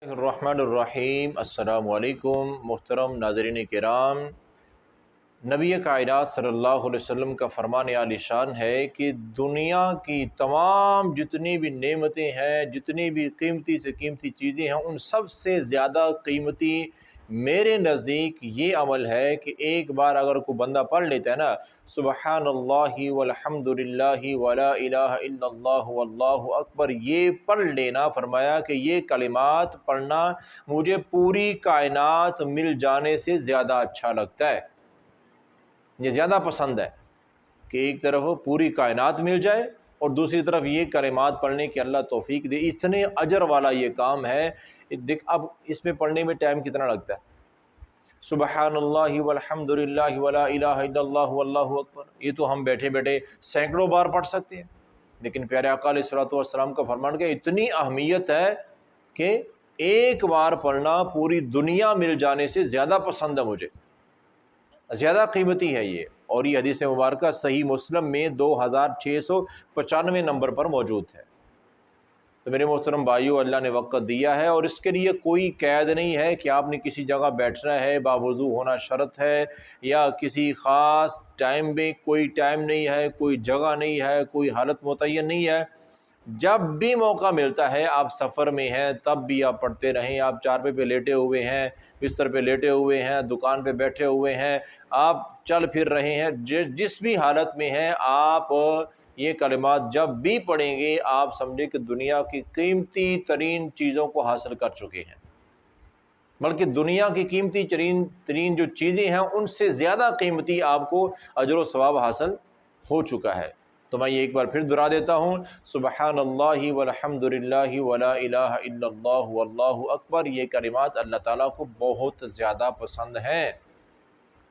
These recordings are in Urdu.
الرحمن الرحیم۔ السلام علیکم محترم ناظرین کرام، نبی کائنات صلی اللہ علیہ وسلم کا فرمان عالی شان ہے کہ دنیا کی تمام جتنی بھی نعمتیں ہیں، جتنی بھی قیمتی سے قیمتی چیزیں ہیں، ان سب سے زیادہ قیمتی میرے نزدیک یہ عمل ہے کہ ایک بار اگر کوئی بندہ پڑھ لیتا ہے نا، سبحان اللہ والحمد للہ ولا الہ الا اللہ واللہ اکبر، یہ پڑھ لینا، فرمایا کہ یہ کلمات پڑھنا مجھے پوری کائنات مل جانے سے زیادہ اچھا لگتا ہے، یہ زیادہ پسند ہے کہ ایک طرف پوری کائنات مل جائے اور دوسری طرف یہ کلمات پڑھنے کی اللہ توفیق دے۔ اتنے اجر والا یہ کام ہے۔ دیکھ اب اس میں پڑھنے میں ٹائم کتنا لگتا ہے، سبحان اللہ والحمد للہ ولا الہ الا اللہ واللہ اکبر، یہ تو ہم بیٹھے بیٹھے سینکڑوں بار پڑھ سکتے ہیں، لیکن پیارے آقا علیہ الصلوۃ والسلام کا فرمان کہ اتنی اہمیت ہے کہ ایک بار پڑھنا پوری دنیا مل جانے سے زیادہ پسند ہے، مجھے زیادہ قیمتی ہے یہ۔ اور یہ حدیث مبارکہ صحیح مسلم میں 2695 نمبر پر موجود ہے۔ تو میرے محترم بھائیو، اللہ نے وقت دیا ہے اور اس کے لیے کوئی قید نہیں ہے کہ آپ نے کسی جگہ بیٹھنا ہے، باوضو ہونا شرط ہے، یا کسی خاص ٹائم میں کوئی ٹائم نہیں ہے، کوئی جگہ نہیں ہے، کوئی حالت متعین نہیں ہے۔ جب بھی موقع ملتا ہے، آپ سفر میں ہیں تب بھی آپ پڑھتے رہیں، آپ چارپے پہ لیٹے ہوئے ہیں، بستر پہ لیٹے ہوئے ہیں، دکان پہ بیٹھے ہوئے ہیں، آپ چل پھر رہے ہیں، جس بھی حالت میں ہیں، آپ یہ کلمات جب بھی پڑھیں گے، آپ سمجھیں کہ دنیا کی قیمتی ترین چیزوں کو حاصل کر چکے ہیں، بلکہ دنیا کی قیمتی ترین جو چیزیں ہیں ان سے زیادہ قیمتی آپ کو اجر و ثواب حاصل ہو چکا ہے۔ تو میں یہ ایک بار پھر دہرا دیتا ہوں، سبحان اللہ والحمد للہ ولا الہ الا اللہ واللہ اکبر، یہ کلمات اللہ تعالیٰ کو بہت زیادہ پسند ہیں۔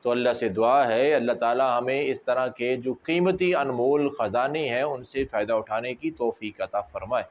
تو اللہ سے دعا ہے اللہ تعالیٰ ہمیں اس طرح کے جو قیمتی انمول خزانے ہیں ان سے فائدہ اٹھانے کی توفیق عطا فرمائے۔